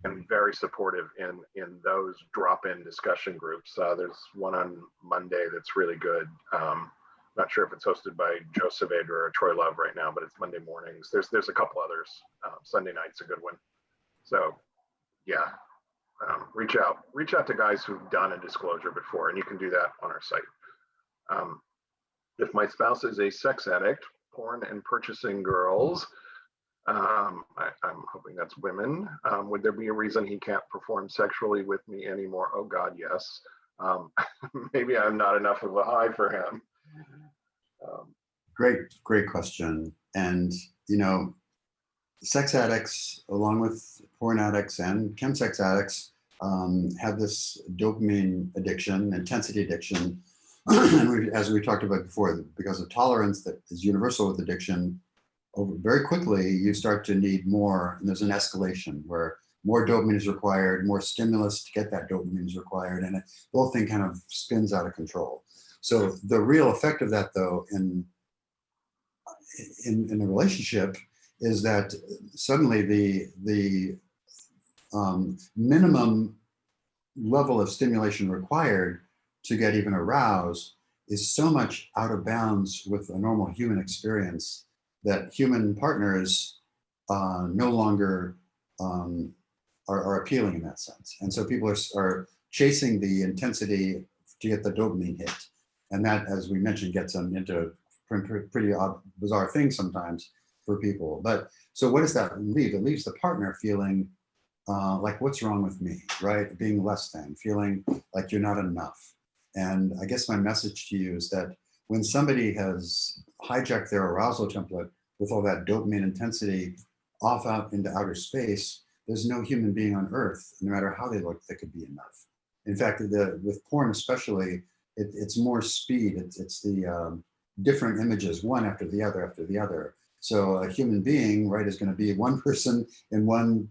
B: And very supportive in those drop-in discussion groups. There's one on Monday that's really good. Not sure if it's hosted by Joe Saavedra or Troy Love right now, but it's Monday mornings. There's a couple others. Sunday night's a good one. So yeah, reach out to guys who've done a disclosure before, and you can do that on our site. If my spouse is a sex addict, porn and purchasing girls, I'm hoping that's women. Would there be a reason he can't perform sexually with me anymore? Oh God, yes. Maybe I'm not enough of a high for him.
A: Great question. And, sex addicts, along with porn addicts and chemsex addicts, have this dopamine addiction, intensity addiction. And as we talked about before, because of tolerance that is universal with addiction, very quickly you start to need more, and there's an escalation where more dopamine is required, more stimulus to get that dopamine is required, and the whole thing kind of spins out of control. So the real effect of that, though, in a relationship is that suddenly the minimum level of stimulation required to get even aroused is so much out of bounds with a normal human experience that human partners no longer are appealing in that sense. And so people are chasing the intensity to get the dopamine hit. And that, as we mentioned, gets them into pretty bizarre things sometimes for people. But so what does that leave? It leaves the partner feeling like, what's wrong with me, right? Being less than, feeling like you're not enough. And I guess my message to you is that when somebody has hijacked their arousal template with all that dopamine intensity off out into outer space, there's no human being on earth, no matter how they look, that could be enough. In fact, with porn especially, it's more speed. It's the different images, one after the other after the other. So a human being, right, is going to be one person in one,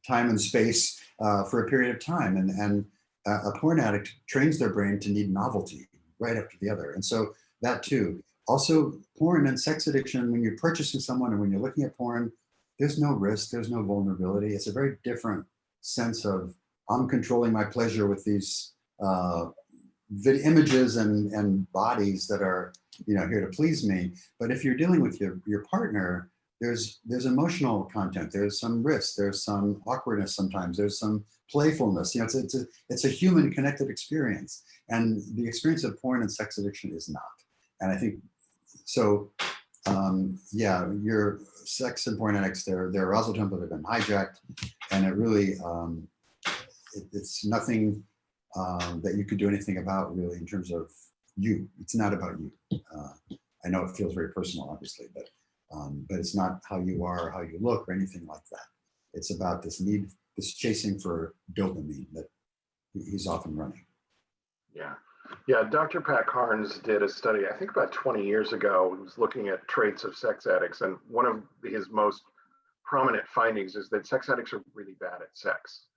A: time and space for a period of time. And a porn addict trains their brain to need novelty right after the other. And so that too. Also, porn and sex addiction, when you're purchasing someone and when you're looking at porn, there's no risk, there's no vulnerability. It's a very different sense of, I'm controlling my pleasure with these images and bodies that are here to please me. But if you're dealing with your partner, there's emotional content, there's some risk, there's some awkwardness sometimes, there's some playfulness. It's a human connected experience. And the experience of porn and sex addiction is not. And I think so. Your sex and porn addicts, their arousal template have been hijacked, and it really it's nothing that you could do anything about, really, in terms of you. It's not about you. I know it feels very personal, obviously, but it's not how you are or how you look or anything like that. It's about this need, this chasing for dopamine that he's often running.
B: Yeah, Dr. Pat Carnes did a study, I think about 20 years ago. He was looking at traits of sex addicts, and one of his most prominent findings is that sex addicts are really bad at sex.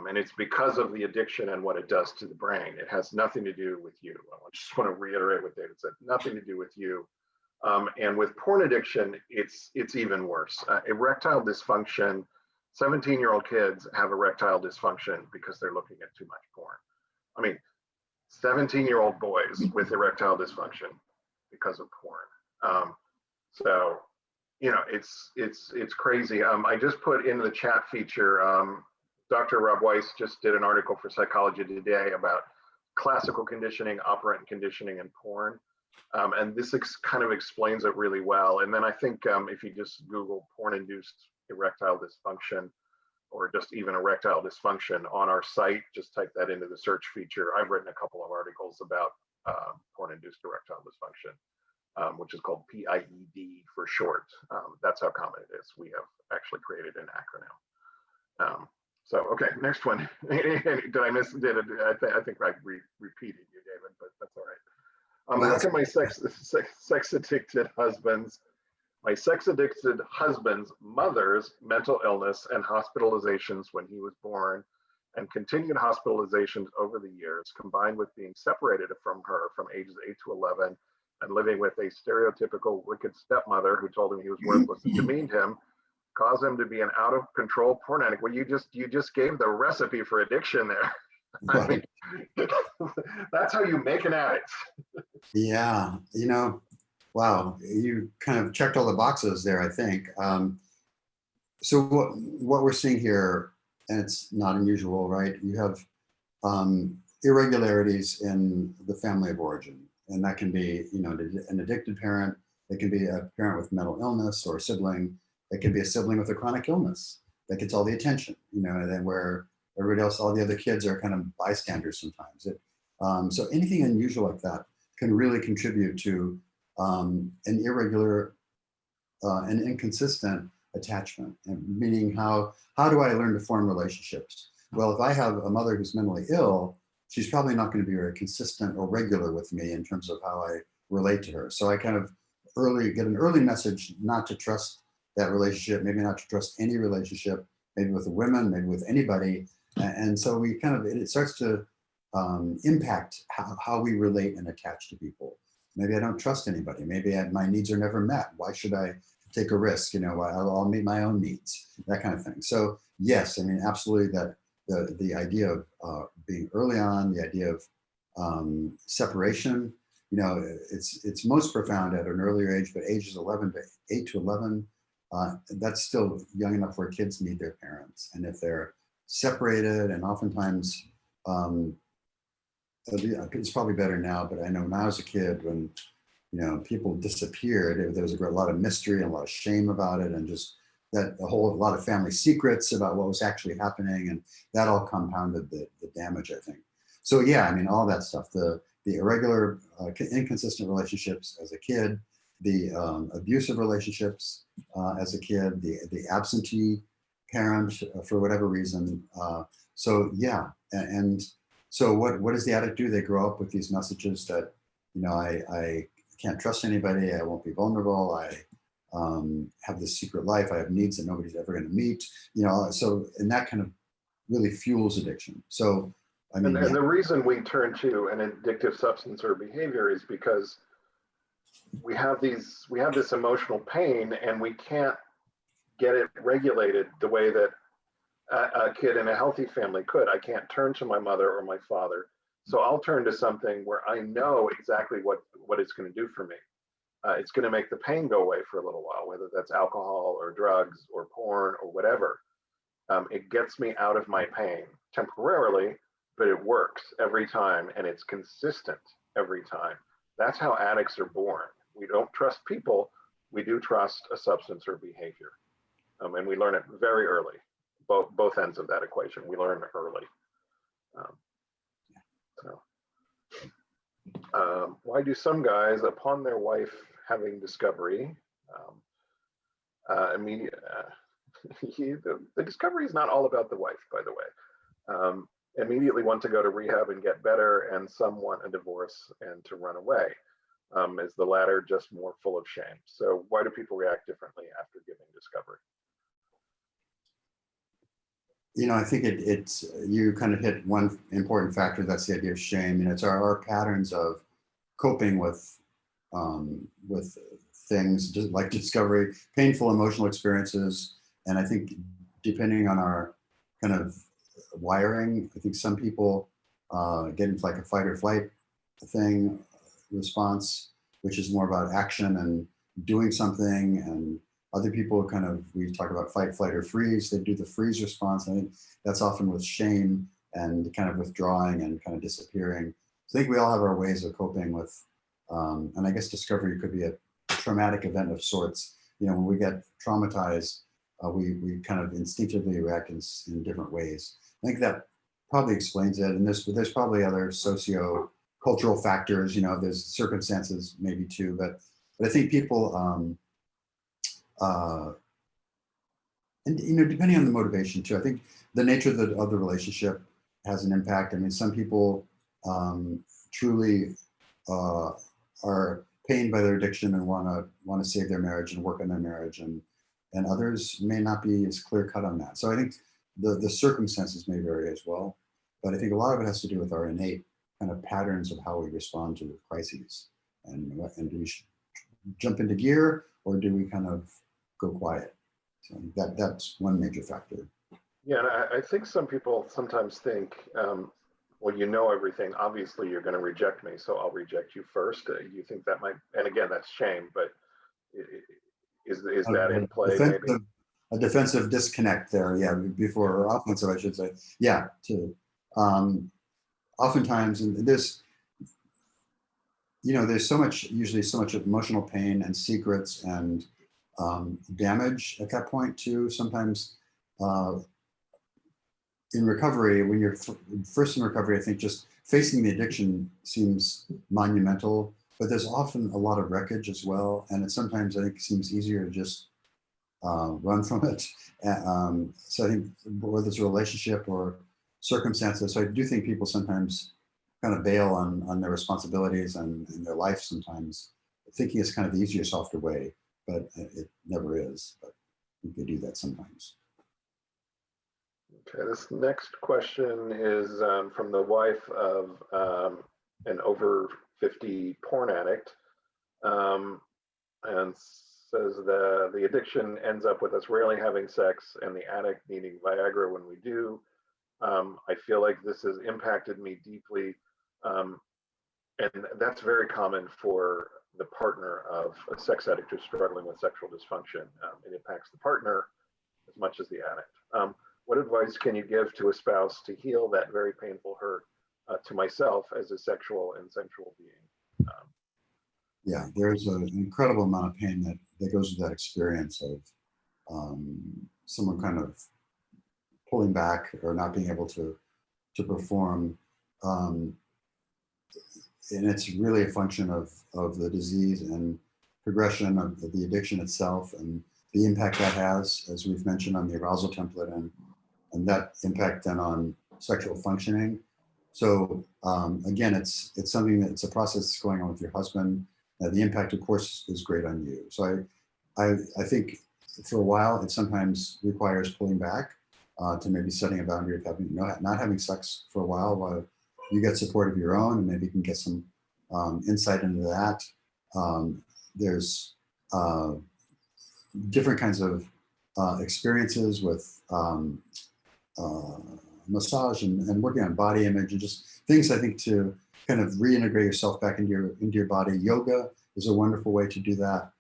B: And it's because of the addiction and what it does to the brain. It has nothing to do with you. I just want to reiterate what David said, nothing to do with you. And with porn addiction, it's even worse. Erectile dysfunction, 17-year-old kids have erectile dysfunction because they're looking at too much porn. I mean, 17-year-old boys with erectile dysfunction because of porn. So, it's crazy. I just put in the chat feature, Dr. Rob Weiss just did an article for Psychology Today about classical conditioning, operant conditioning, and porn. And this kind of explains it really well. And then I think if you just Google porn-induced erectile dysfunction, or just even erectile dysfunction on our site, just type that into the search feature. I've written a couple of articles about porn-induced erectile dysfunction, which is called PIED for short. That's how common it is. We have actually created an acronym. So, okay, next one. Did I miss? I think I repeated you, David, but that's all right. How can my sex addicted husband's mother's mental illness and hospitalizations when he was born, and continued hospitalizations over the years, combined with being separated from her from ages 8 to 11 and living with a stereotypical wicked stepmother who told him he was worthless and demeaned him, cause him to be an out of control porn addict? Well, you just gave the recipe for addiction there. I mean, that's how you make an addict.
A: Yeah, wow, you kind of checked all the boxes there, I think. So what we're seeing here, and it's not unusual, right? You have irregularities in the family of origin, and that can be, an addicted parent. It can be a parent with mental illness or a sibling. It can be a sibling with a chronic illness that gets all the attention, and then where everybody else, all the other kids are kind of bystanders sometimes. So anything unusual like that can really contribute to an irregular and inconsistent attachment. And meaning how do I learn to form relationships? Well, if I have a mother who's mentally ill, she's probably not going to be very consistent or regular with me in terms of how I relate to her. So I kind of get an early message not to trust that relationship, maybe not to trust any relationship, maybe with a woman, maybe with anybody. And so it starts to impact how we relate and attach to people. Maybe I don't trust anybody. Maybe my needs are never met. Why should I take a risk? I'll meet my own needs, that kind of thing. So yes, I mean, absolutely, that the idea of being early on, the idea of separation, it's most profound at an earlier age, but ages 8 to 11, that's still young enough where kids need their parents. And if they're separated, and oftentimes, it's probably better now, but I know when I was a kid, when people disappeared, there was a lot of mystery and a lot of shame about it, and just that a lot of family secrets about what was actually happening, and that all compounded the damage, I think. So yeah, I mean, all that stuff, the irregular, inconsistent relationships as a kid, abusive relationships as a kid, the absentee parent for whatever reason. So yeah, and so what does the addict do? They grow up with these messages that, I can't trust anybody, I won't be vulnerable, I have this secret life, I have needs that nobody's ever going to meet, so, and that kind of really fuels addiction. So, I mean,
B: and the reason we turn to an addictive substance or behavior is because we have this emotional pain, and we can't get it regulated the way that a kid in a healthy family could. I can't turn to my mother or my father, so I'll turn to something where I know exactly what it's going to do for me. It's going to make the pain go away for a little while, whether that's alcohol or drugs or porn or whatever. It gets me out of my pain temporarily, but it works every time, and it's consistent every time. That's how addicts are born. We don't trust people, we do trust a substance or behavior. And we learn it very early. Both ends of that equation, we learn early. Why do some guys, upon their wife having discovery, the discovery is not all about the wife, by the way, immediately want to go to rehab and get better, and some want a divorce and to run away? Is the latter just more full of shame? So why do people react differently after giving discovery?
A: I think it's you kind of hit one important factor. That's the idea of shame. It's our patterns of coping with things just like discovery, painful emotional experiences. And I think depending on our kind of wiring, I think some people get into like a fight or flight thing response, which is more about action and doing something, and other people kind of, we talk about fight, flight, or freeze. They do the freeze response. I think that's often with shame and kind of withdrawing and kind of disappearing. So I think we all have our ways of coping with, and I guess discovery could be a traumatic event of sorts. When we get traumatized, we kind of instinctively react in different ways. I think that probably explains it. And there's probably other socio-cultural factors, there's circumstances maybe too, but I think people, and depending on the motivation too, I think the nature of the relationship has an impact. I mean, some people truly are pained by their addiction and want to save their marriage and work on their marriage, and others may not be as clear cut on that. So I think the circumstances may vary as well, but I think a lot of it has to do with our innate kind of patterns of how we respond to crises, and do we jump into gear, or do we kind of go quiet? So that's one major factor.
B: Yeah, and I think some people sometimes think, well, everything, obviously you're going to reject me, so I'll reject you first. You think that might, and again, that's shame, but is that in play maybe?
A: A defensive disconnect there, yeah, before, or offensive, I should say. Yeah, too. Oftentimes, and there's usually so much emotional pain and secrets and damage at that point too. Sometimes in recovery, when you're first in recovery, I think just facing the addiction seems monumental, but there's often a lot of wreckage as well. And it sometimes, I think, seems easier to just run from it. So I think whether it's a relationship or circumstances, so I do think people sometimes kind of bail on their responsibilities and their life sometimes, thinking it's kind of the easier, softer way, but it never is. But we could do that sometimes.
B: Okay, this next question is from the wife of an over 50 porn addict, and says the addiction ends up with us rarely having sex and the addict needing Viagra when we do. I feel like this has impacted me deeply. And that's very common for the partner of a sex addict who's struggling with sexual dysfunction. It impacts the partner as much as the addict. What advice can you give to a spouse to heal that very painful hurt to myself as a sexual and sensual being?
A: Yeah, there's an incredible amount of pain that goes with that experience of someone kind of pulling back or not being able to perform. And it's really a function of the disease and progression of the addiction itself and the impact that has, as we've mentioned, on the arousal template, and that impact then on sexual functioning. So again, it's something that it's a process that's going on with your husband. The impact, of course, is great on you. So I think for a while, it sometimes requires pulling back to maybe setting a boundary of having, not having sex for a while you get support of your own, and maybe you can get some insight into that. There's different kinds of experiences with massage and working on body image and just things, I think, to kind of reintegrate yourself back into your body. Yoga is a wonderful way to do that.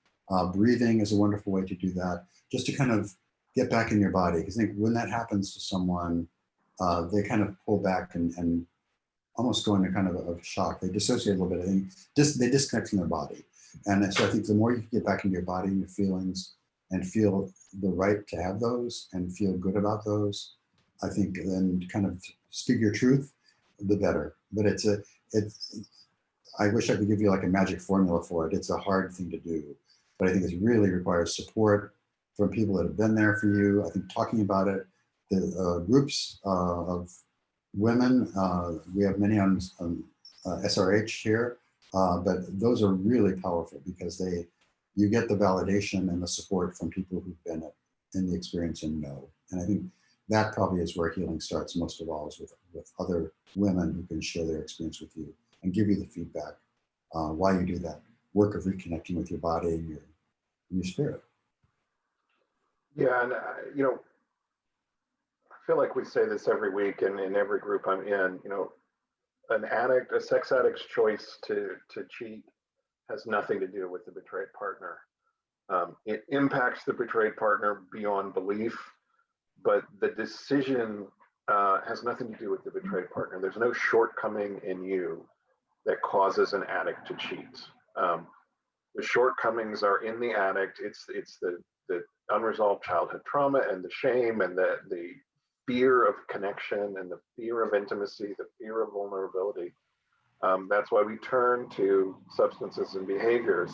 A: Breathing is a wonderful way to do that, just to kind of get back in your body. Because I think when that happens to someone, they kind of pull back and almost go into kind of a shock. They dissociate a little bit. I think they disconnect from their body. And so I think the more you get back into your body and your feelings and feel the right to have those and feel good about those, I think then kind of speak your truth, the better. But I wish I could give you like a magic formula for it. It's a hard thing to do, but I think it really requires support from people that have been there for you. I think talking about it, the groups of women, we have many on SRH here, but those are really powerful because you get the validation and the support from people who've been in the experience and know. And I think that probably is where healing starts most of all, is with other women who can share their experience with you and give you the feedback while you do that work of reconnecting with your body and your spirit.
B: Yeah, and I feel like we say this every week, and in every group I'm in, an addict, a sex addict's choice to cheat has nothing to do with the betrayed partner. It impacts the betrayed partner beyond belief, but the decision has nothing to do with the betrayed partner. There's no shortcoming in you that causes an addict to cheat. The shortcomings are in the addict. It's the unresolved childhood trauma and the shame and the fear of connection and the fear of intimacy, the fear of vulnerability. That's why we turn to substances and behaviors,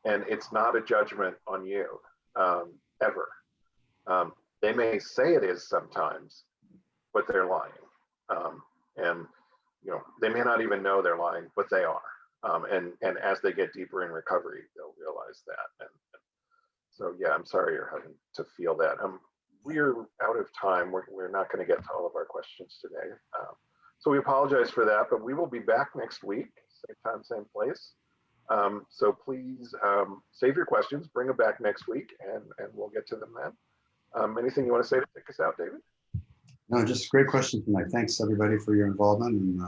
B: and it's not a judgment on you, ever. They may say it is sometimes, but they're lying. And they may not even know they're lying, but they are. And as they get deeper in recovery, they'll realize that. And so, yeah, I'm sorry you're having to feel that. We're out of time. We're not going to get to all of our questions today. So we apologize for that, but we will be back next week, same time, same place. So please save your questions, bring them back next week, and we'll get to them then. Anything you want to say to take us out, David?
A: No, just great question tonight. Thanks everybody for your involvement and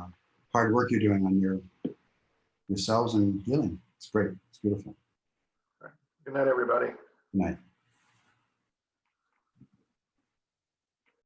A: hard work you're doing on yourselves and healing. It's great. It's beautiful.
B: All right. Good night, everybody.
A: Good night.